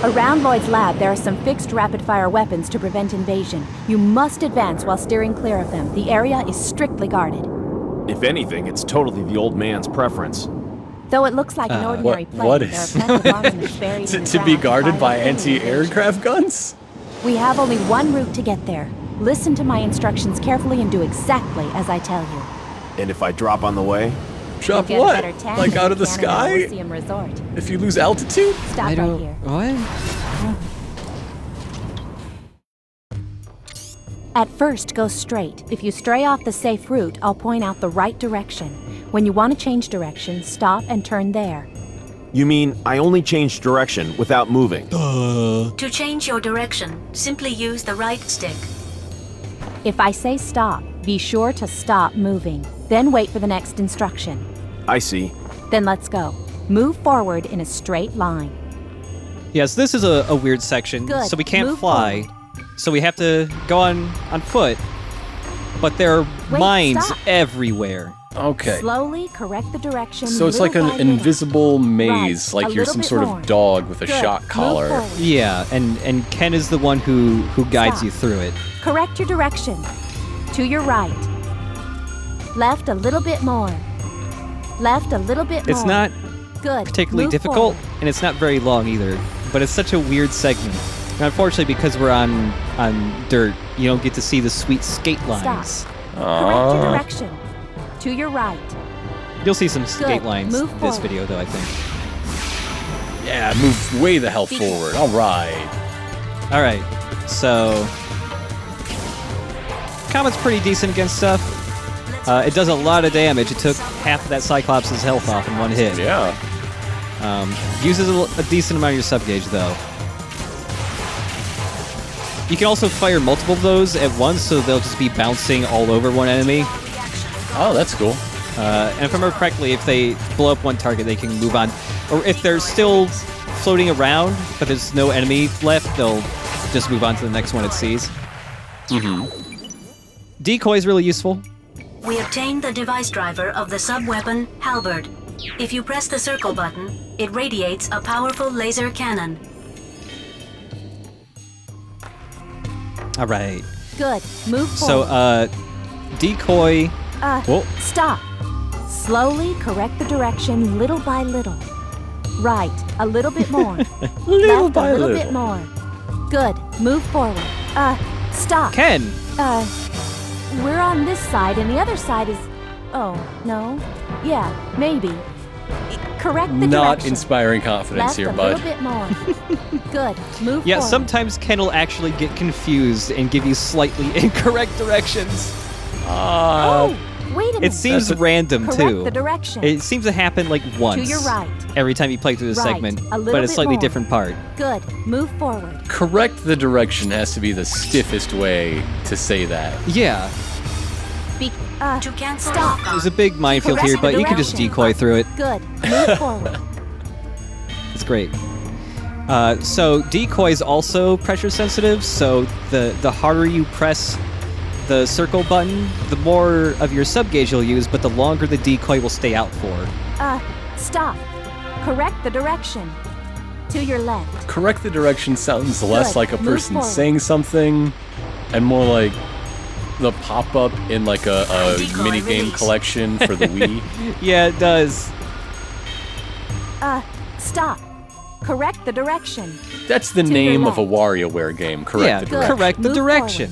Around Lloyd's lab, there are some fixed rapid-fire weapons to prevent invasion. You must advance while steering clear of them. The area is strictly guarded. If anything, it's totally the old man's preference. Though it looks like an ordinary plane, what there is- are plenty of armaments buried in the To be ground guarded by firing anti-aircraft guns? We have only one route to get there. Listen to my instructions carefully and do exactly as I tell you. And if I drop on the way? Drop You'll get a what? better tan Like than out of the you can in a sky? Lyceum Resort. If you lose altitude? Stop I don't. right here. What? At first, go straight. If you stray off the safe route, I'll point out the right direction. When you want to change direction, stop and turn there. You mean I only changed direction without moving? To change your direction, simply use the right stick. If I say stop, be sure to stop moving. Then wait for the next instruction. I see. Then let's go. Move forward in a straight line. Yes, this is a weird section. Good. So we can't Move fly. forward. So we have to go on foot. But there are Wait, mines stop. everywhere. Okay. Slowly correct the direction. So it's little like an by little. invisible maze, Right, like a you're little some bit sort more. of dog with a Good. shock Move collar. forward. Yeah, and Ken is the one who guides Stop. you through it. Correct your direction. To your right. Left a little bit more. Left a little bit more. It's not Good. particularly Move difficult, forward. and it's not very long either. But it's such a weird segment. And unfortunately, because we're on dirt, you don't get to see the sweet skate lines. Correct your direction. To your right. You'll see some skate Good. lines Move this forward. video, though, I think. Yeah, move way the hell forward. All right. All right, so Comet's pretty decent against stuff. It does a lot of damage. It took half of that Cyclops' health off in one hit. Yeah. Uses a decent amount of your sub-gauge, though. You can also fire multiple of those at once, so they'll just be bouncing all over one enemy. Oh, that's cool. And if I remember correctly, if they blow up one target, they can move on. Or if they're still floating around, but there's no enemy left, they'll just move on to the next one it sees. Decoy is really useful. We obtained the device driver of the sub-weapon, Halberd. If you press the circle button, it radiates a powerful laser cannon. All right. Good. Move So, forward. Decoy... Whoa. Stop. Slowly correct the direction little by little. Right. A little bit more. Little Left by a little little. bit more. Good. Move forward. Stop. Ken! We're on this side and the other side is... Oh, no. Yeah, maybe. Correct the Not direction. inspiring confidence Left here, a bud. little bit more. Good. Move Yeah, forward. sometimes Ken will actually get confused and give you slightly incorrect directions. Oh, wait a minute. It seems random, Correct too. the direction. It seems to happen like once. your right. Every time you play through the Right. segment, A little but a bit slightly more. different part. Good. Move forward. Correct the direction has to be the stiffest way to say that. Yeah, To cancel Stop. lock-on, there's a big minefield Correct here, the but you can just direction. decoy through it. Good. Move forward. It's great. So decoy is also pressure sensitive, so the harder you press the circle button, the more of your sub-gauge you'll use, but the longer the decoy will stay out for. Stop. Correct the direction. To your left. Correct the direction sounds less Good. like a Move person forward. saying something and more like the pop-up in like a Decoy mini game release. collection for the Wii. Yeah, it does. Stop. Correct the direction. That's the To your name of a left. WarioWare game. Correct Yeah, the Good. direction. correct the Move direction.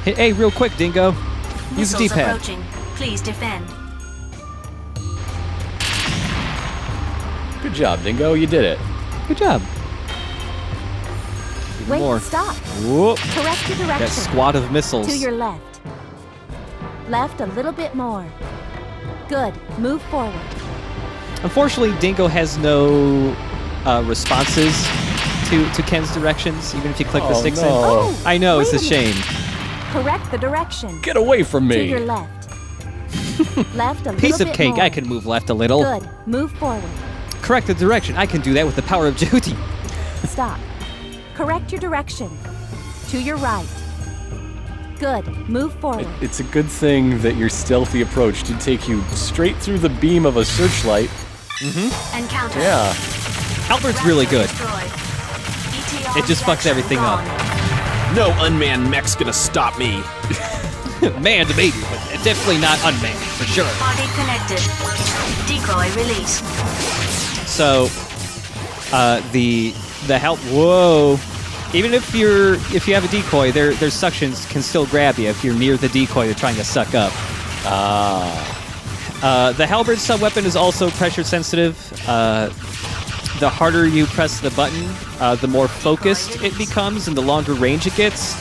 Hey, real quick, Dingo. Use the missiles D-pad. approaching. Please defend. Good job, Dingo. You did it. Good job. Even Wait, more. stop. Whoop. Correct the direction. That squad of missiles. To your left. Left a little bit more. Good. Move forward. Unfortunately, Dingo has no responses to Ken's directions, even if you click the Oh, sticks no. in. Oh, I know, it's a wait minute. shame. Correct the direction. Get away from To me. your left. Left a little Piece of bit cake, more. I can move left a little. Good. Move forward. Correct the direction, I can do that with the power of Jyoti. Stop. Correct your direction. To your right. Good. Move forward. It's a good thing that your stealthy approach did take you straight through the beam of a searchlight Encounter. Yeah. Halberd's really good. Destroyed. ETR It just fucks reaction everything up. gone. No unmanned mech's gonna stop me. Manned maybe, but definitely not unmanned, for sure. Party connected. Decoy release. So, the whoa. Even if you have a decoy, their suctions can still grab you if you're near the decoy they're trying to suck up. The halberd sub-weapon is also pressure sensitive. The harder you press the button, the more focused it becomes and the longer range it gets.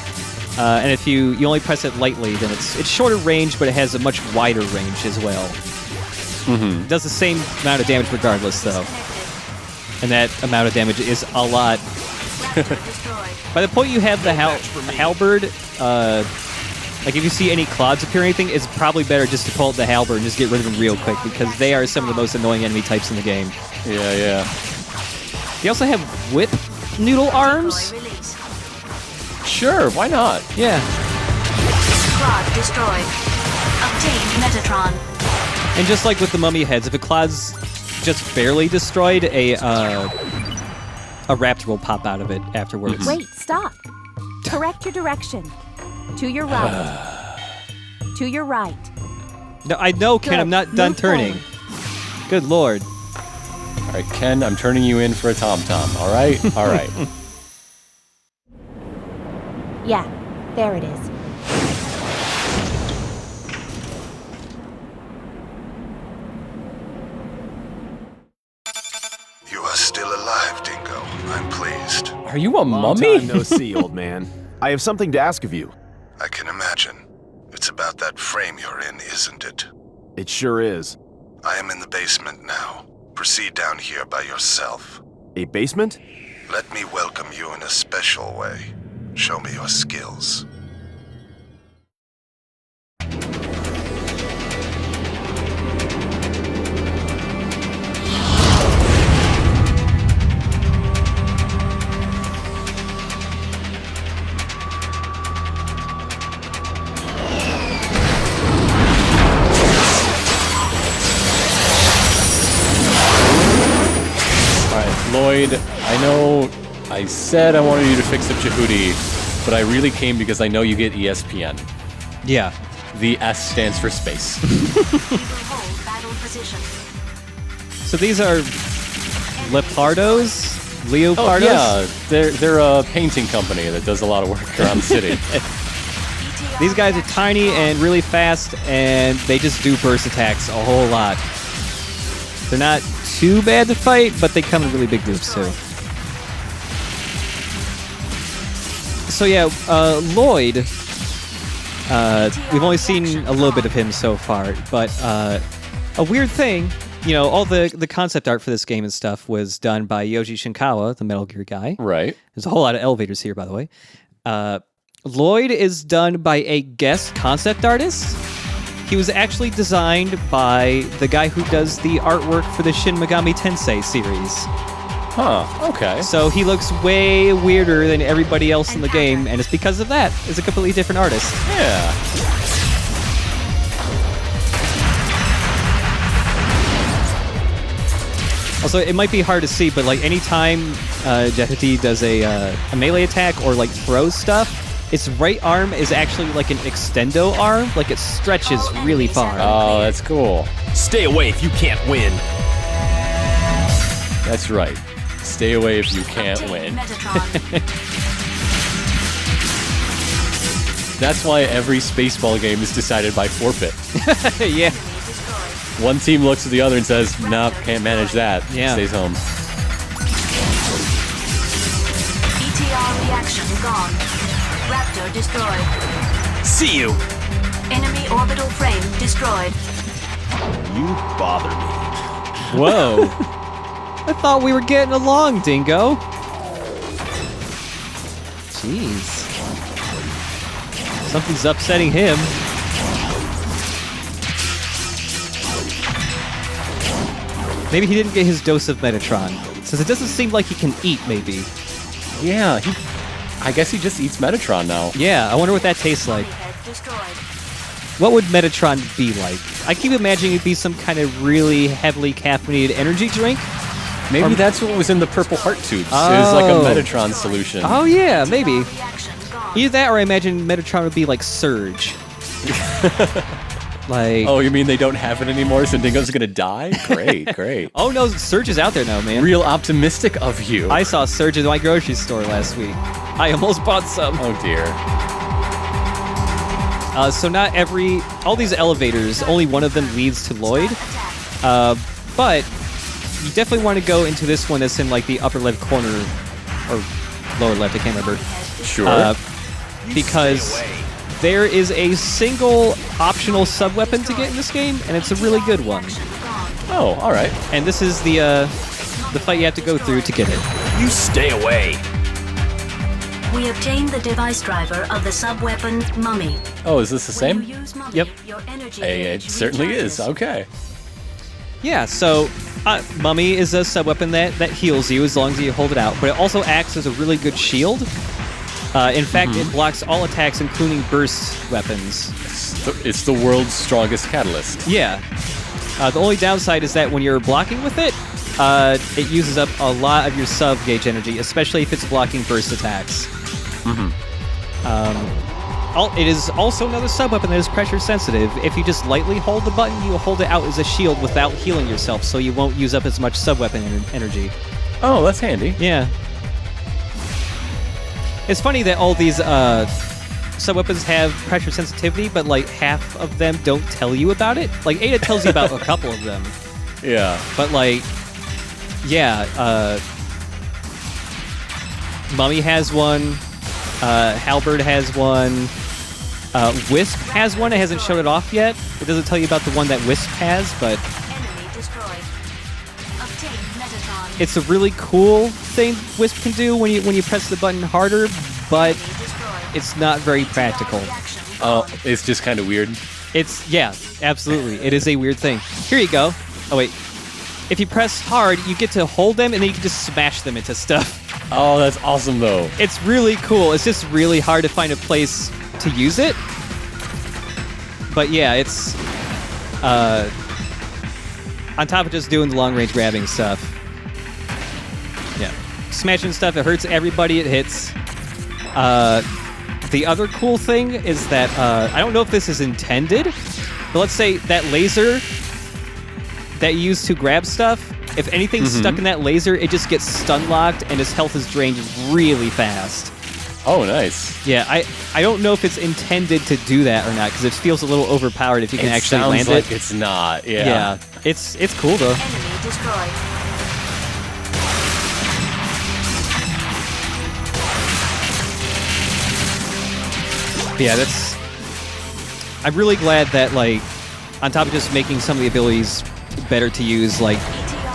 And if you only press it lightly, then it's shorter range, but it has a much wider range as well. It does the same amount of damage regardless, though. And that amount of damage is a lot. By the point you have the halberd, like if you see any clouds appear or anything, it's probably better just to pull out the halberd and just get rid of them real quick, because they are some of the most annoying enemy types in the game. Yeah. You also have whip noodle arms. Decoy release. Sure, why not? Yeah. Clod destroyed. Obtained Metatron. And just like with the mummy heads, if a cloud's just barely destroyed, a raptor will pop out of it afterwards. Wait, stop. Correct your direction. To your right. To your right. No, I know, Ken. Good. I'm not done Move turning. forward. Good lord. All right, Ken, I'm turning you in for a tom-tom, all right? All right. Yeah, there it is. You are still alive, Dingo. I'm pleased. Are you a Long mummy? time no see, old man. I have something to ask of you. I can imagine. It's about that frame you're in, isn't it? It sure is. I am in the basement now. Proceed down here by yourself. A basement? Let me welcome you in a special way. Show me your skills. Lloyd, I know I said I wanted you to fix up Jehudi, but I really came because I know you get ESPN. Yeah. The S stands for space. We will hold battle position. So these are leopardos? Leopardos? Oh, yeah, they're a painting company that does a lot of work around the city. ETR These guys are reaction tiny and really fast, and they just do burst attacks a whole lot. They're not too bad to fight, but they come in really big groups too. So yeah, Lloyd, we've only seen a little bit of him so far, but a weird thing, you know, all the concept art for this game and stuff was done by Yoji Shinkawa, the Metal Gear guy. Right. There's a whole lot of elevators here, by the way. Lloyd is done by a guest concept artist. He was actually designed by the guy who does the artwork for the Shin Megami Tensei series. Huh, okay. So he looks way weirder than everybody else in the game, and it's because of that. It's a completely different artist. Yeah. Also, it might be hard to see, but like anytime Jehudi does a melee attack or like throws stuff, its right arm is actually like an extendo arm, like it stretches really far. Oh, that's cool. Stay away if you can't win. That's right. Stay away if you can't obtained win. Metatron. That's why every Spaceball game is decided by forfeit. Yeah. Destroyed. One team looks at the other and says, "Nope, can't manage that." Yeah. Stays home. ETR reaction gone. Raptor destroyed. See you! Enemy orbital frame destroyed. You bother me. Whoa. I thought we were getting along, Dingo. Jeez. Something's upsetting him. Maybe he didn't get his dose of Metatron. Since it doesn't seem like he can eat, maybe. Yeah, I guess he just eats Metatron now. Yeah, I wonder what that tastes like. Head destroyed. What would Metatron be like? I keep imagining it'd be some kind of really heavily caffeinated energy drink. Maybe that's what was in the Purple Heart tubes. It was like a Metatron solution. Oh yeah, maybe. Either that, or I imagine Metatron would be like Surge. Like. Oh, you mean they don't have it anymore, so Dingo's gonna die? Great, great. Oh no, Surge is out there now, man. Real optimistic of you. I saw Surge in my grocery store last week. I almost bought some. Oh dear. So not all these elevators, only one of them leads to Lloyd. But you definitely want to go into this one that's in like the upper left corner, or lower left, I can't remember. Sure. Because there is a single optional sub-weapon to get in this game, and it's a really good one. Oh, all right. And this is the fight you have to go through to get it. You stay away. We obtained the device driver of the sub-weapon Mummy. Oh, is this the When same? you use Mummy, Yep. your energy It gauge certainly is. recharges. Okay. Yeah, so Mummy is a sub-weapon that heals you as long as you hold it out, but it also acts as a really good shield. In fact, it blocks all attacks, including burst weapons. It's the world's strongest catalyst. Yeah. The only downside is that when you're blocking with it, it uses up a lot of your sub-gauge energy, especially if it's blocking burst attacks. It is also another sub-weapon that is pressure-sensitive. If you just lightly hold the button, you will hold it out as a shield without healing yourself, so you won't use up as much sub-weapon energy. Oh, that's handy. Yeah. It's funny that all these sub-weapons have pressure sensitivity, but like half of them don't tell you about it. Like Ada tells you about a couple of them, Yeah. but like, yeah, Mummy has one, Halberd has one, Wisp has one. It hasn't shown it off yet. It doesn't tell you about the one that Wisp has, but Enemy destroyed. Obtain Metatron. it's a really cool thing Wisp can do when you press the button harder, but it's not very practical. Oh, it's just kind of weird. Yeah, absolutely. It is a weird thing. Here you go. Oh, wait. If you press hard, you get to hold them, and then you can just smash them into stuff. Oh, that's awesome, though. It's really cool. It's just really hard to find a place to use it. But yeah, it's... on top of just doing the long-range grabbing stuff. Yeah. Smashing stuff, it hurts everybody it hits. The other cool thing is that, I don't know if this is intended, but let's say that laser that you use to grab stuff, if anything's stuck in that laser, it just gets stun-locked and his health is drained really fast. Oh, nice. Yeah, I don't know if it's intended to do that or not, because it feels a little overpowered if you can actually sounds land like it. it's not, yeah. Yeah, it's cool, though. Enemy destroyed. But yeah, I'm really glad that, like, on top of just making some of the abilities better to use, like,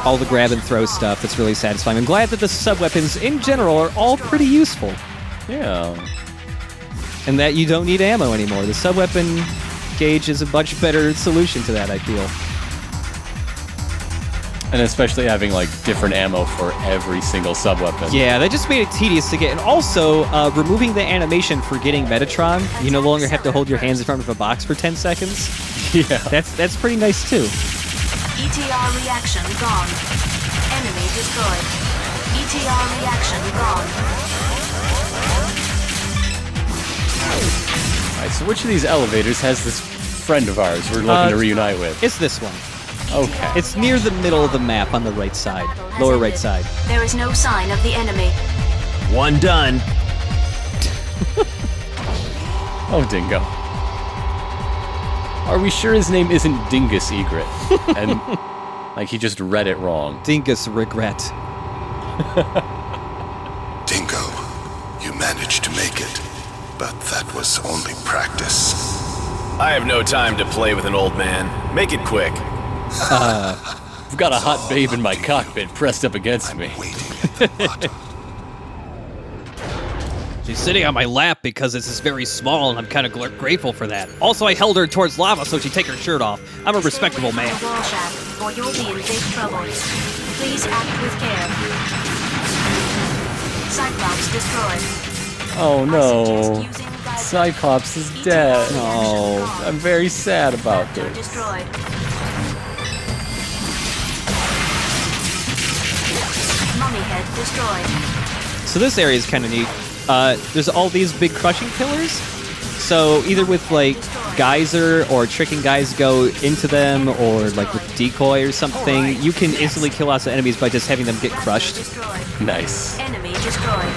all the grab and throw stuff, that's really satisfying. I'm glad that the sub-weapons, in general, are all pretty useful. Yeah. And that you don't need ammo anymore. The sub-weapon gauge is a much better solution to that, I feel. And especially having, like, different ammo for every single sub-weapon. Yeah, that just made it tedious to get. And also, removing the animation for getting Metatron, you no longer have to hold your hands in front of a box for 10 seconds. Yeah. That's pretty nice, too. ETR reaction gone. Enemy destroyed. ETR reaction gone. Alright, so which of these elevators has this friend of ours we're looking to reunite with? It's this one. Okay. It's near the middle of the map on the right side. Lower right side. There is no sign of the enemy. One done. Oh, Dingo. Are we sure his name isn't Dingus Egret? And, like, he just read it wrong. Dingus regret. Dingo, you managed to make it, but that was only practice. I have no time to play with an old man. Make it quick. I've got a hot babe in my cockpit pressed up against me. Waiting at the bottom. She's sitting on my lap because this is very small, and I'm kind of grateful for that. Also, I held her towards lava so she'd take her shirt off. I'm a respectable Stay away man. from the wall shaft, or you'll be in big trouble. Please act with care. Cyclops destroyed. Oh, I no. suggest using Cyclops is dead. Oh. I'm very sad about Raptor this. destroyed. Mummy head destroyed. So this area is kind of neat. There's all these big crushing pillars. So either with like geyser or tricking guys go into them, or like with decoy or something, you can instantly kill lots of enemies by just having them get crushed. Destroyed. Nice. Enemy destroyed.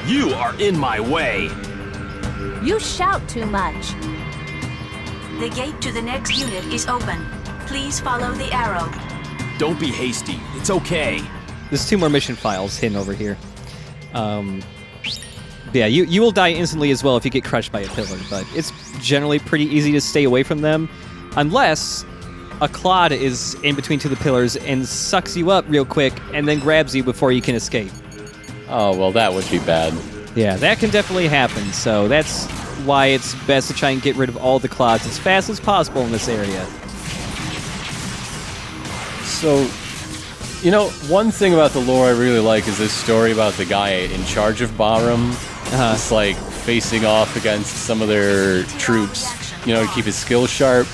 You are in my way. You shout too much. The gate to the next unit is open. Please follow the arrow. Don't be hasty. It's okay. There's 2 more mission files hidden over here. Yeah, you will die instantly as well if you get crushed by a pillar, but it's generally pretty easy to stay away from them, unless a clod is in between 2 of the pillars and sucks you up real quick and then grabs you before you can escape. Oh, well, that would be bad. Yeah, that can definitely happen, so that's why it's best to try and get rid of all the clods as fast as possible in this area. So, you know, one thing about the lore I really like is this story about the guy in charge of Bahram. It's like facing off against some of their troops, you know, to keep his skills sharp.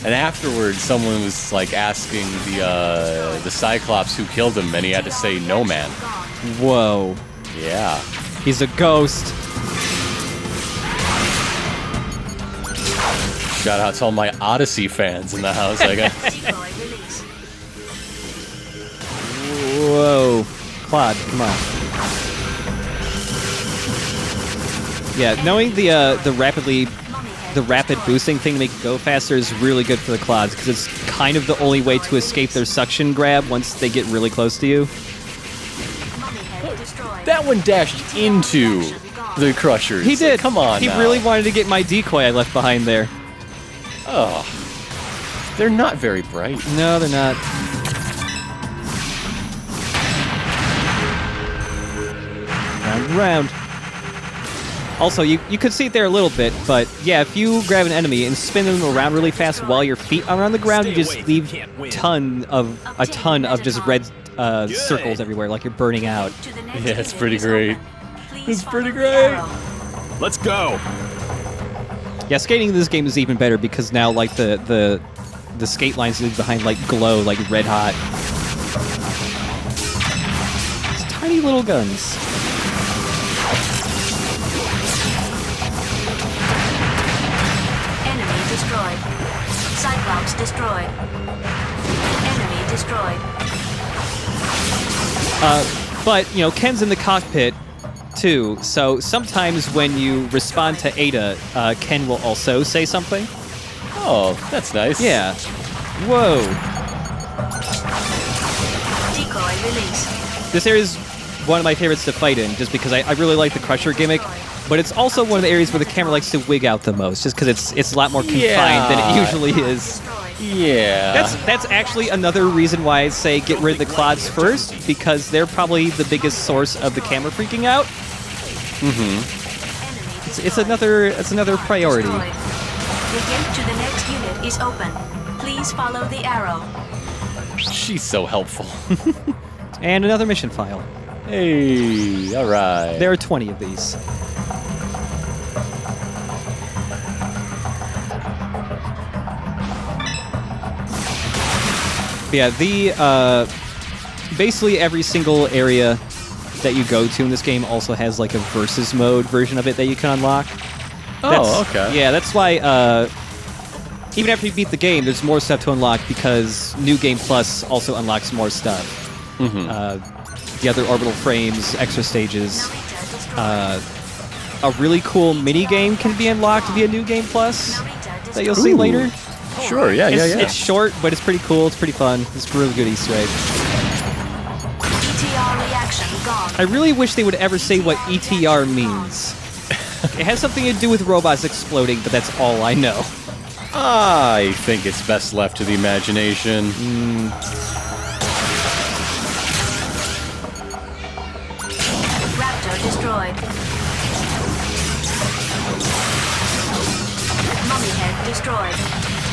And afterwards, someone was like asking the Cyclops who killed him, and he had to say, "No, man." Whoa. Yeah. He's a ghost. Shout out to all my Odyssey fans in the house. I got. Decoy release. Whoa. Claude, come on. Yeah, knowing the rapid boosting thing to make it go faster is really good for the clods, because it's kind of the only way to escape their suction grab once they get really close to you. Mummy head destroyed. That one dashed into the Crushers. He did. Come on He now. really wanted to get my decoy I left behind there. Oh. They're not very bright. No, they're not. Round, round. Also, you could see it there a little bit, but yeah, if you grab an enemy and spin them around really fast while your feet are on the ground, you just leave a ton of just red circles everywhere, like you're burning out. To the next Yeah, it's unit pretty is great. open. Please It's pretty follow the great. arrow. Let's go. Yeah, skating in this game is even better because now like the skate lines leave behind like glow, like red hot. It's tiny little guns. Enemy destroyed. Cyclops destroyed. Enemy destroyed. But, you know, Ken's in the cockpit, too, so sometimes when you respond to Ada, Ken will also say something. Oh, that's nice. Yeah. Whoa. Decoy release. This area is one of my favorites to fight in, just because I really like the Crusher gimmick, but it's also one of the areas where the camera likes to wig out the most, just because it's a lot more confined than it usually is. Destroyed. Yeah. That's actually another reason why I say get rid of the clods first, because they're probably the biggest source of the camera freaking out. Enemy It's another priority. destroyed. The gate to the next unit is open. Please follow the arrow. She's so helpful. And another mission file. Hey, all right. There are 20 of these. Yeah, basically every single area that you go to in this game also has like a versus mode version of it that you can unlock. Okay. Yeah, that's why even after you beat the game, there's more stuff to unlock because New Game Plus also unlocks more stuff. The other orbital frames, extra stages. A really cool mini game can be unlocked via New Game Plus that you'll see Ooh. later. Sure, yeah. It's short, but it's pretty cool. It's pretty fun. It's a really good Easter egg. ETR reaction gone. I really wish they would ever say what ETR means. It has something to do with robots exploding, but that's all I know. I think it's best left to the imagination. Raptor destroyed. Mummy head destroyed.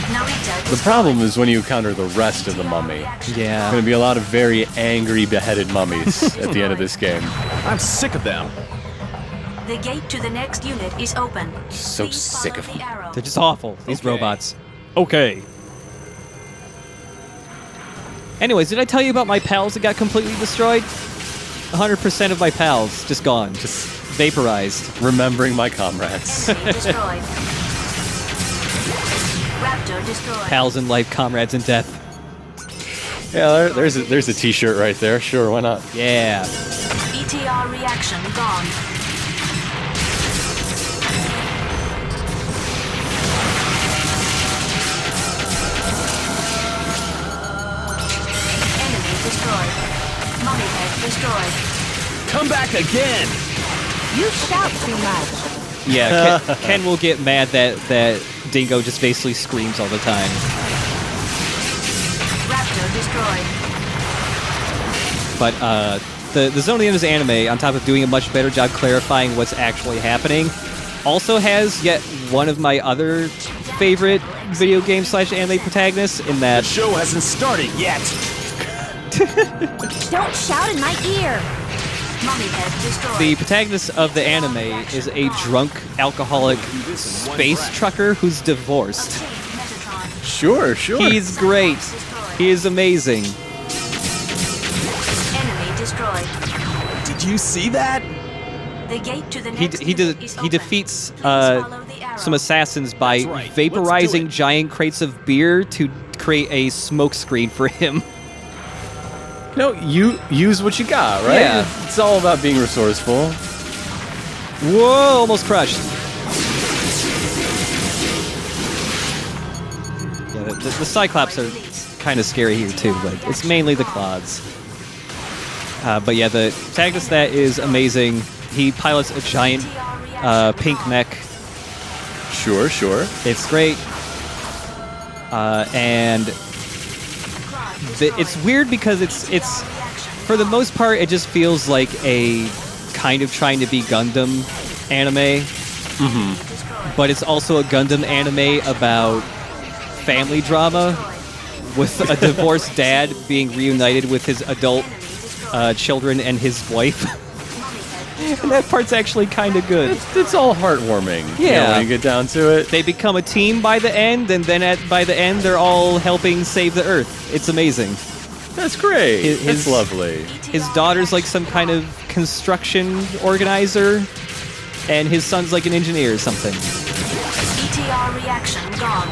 Narita The destroyed. problem is when you encounter the rest of the mummy. There's Yeah. going to be a lot of very angry, beheaded mummies at the end of this game. I'm sick of them. The gate to the next unit is open. So Please sick follow of the them. arrow. They're just awful, these Okay. robots. Okay. Anyways, did I tell you about my pals that got completely destroyed? 100% of my pals just gone. Just vaporized. Remembering my comrades. Enemy destroyed. Raptor destroyed. Pals in life, comrades in death. Yeah, there's a t-shirt right there. Sure, why not? Yeah. ETR reaction gone. Enemy destroyed. Mummy head destroyed. Come back again! You shout too much. Yeah, Ken will get mad that Dingo just basically screams all the time. Raptor destroyed. But the Zone of the Enders anime, on top of doing a much better job clarifying what's actually happening, also has yet one of my other favorite video game / anime protagonists in The that show hasn't started yet! Don't shout in my ear. Mummy head destroyed. the protagonist of the anime is a drunk, alcoholic space trucker who's divorced. Metatron Sure. He's great. He is amazing. enemy destroyed. Did you see that? The gate to the He next he unit de- is he open. defeats Please follow the arrow. some assassins by That's right. Let's do vaporizing it. giant crates of beer to create a smoke screen for him. No, you use what you got, right? Yeah. It's all about being resourceful. Whoa, almost crushed. Yeah, the Cyclops are kind of scary here too, but it's mainly the Clods. But yeah, the protagonist that is amazing. He pilots a giant pink mech. Sure. It's great. And it's weird because it's for the most part it just feels like a kind of trying to be Gundam anime. But it's also a Gundam anime about family drama with a divorced dad being reunited with his adult children and his wife. And that part's actually kind of good. It's all heartwarming. you know, Yeah. when you get down to it. They become a team by the end, and then by the end, they're all helping save the Earth. It's amazing. That's great. His- That's lovely. His daughter's like some kind of construction organizer, and his son's like an engineer or something. ETR reaction gone.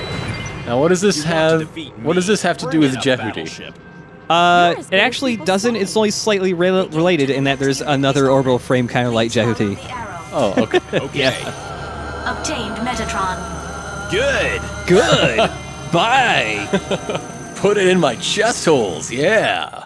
Now, what does this You want to have? defeat What does me? this have to do Bring with in a Jeopardy? battleship. You're as It good as actually people doesn't. say. It's only slightly related in that there's another orbital frame kind of like Follow Jehuti. the arrow. Oh, okay. Okay. Obtained Metatron. Good! Good. Bye. Put it in my chest holes. Yeah.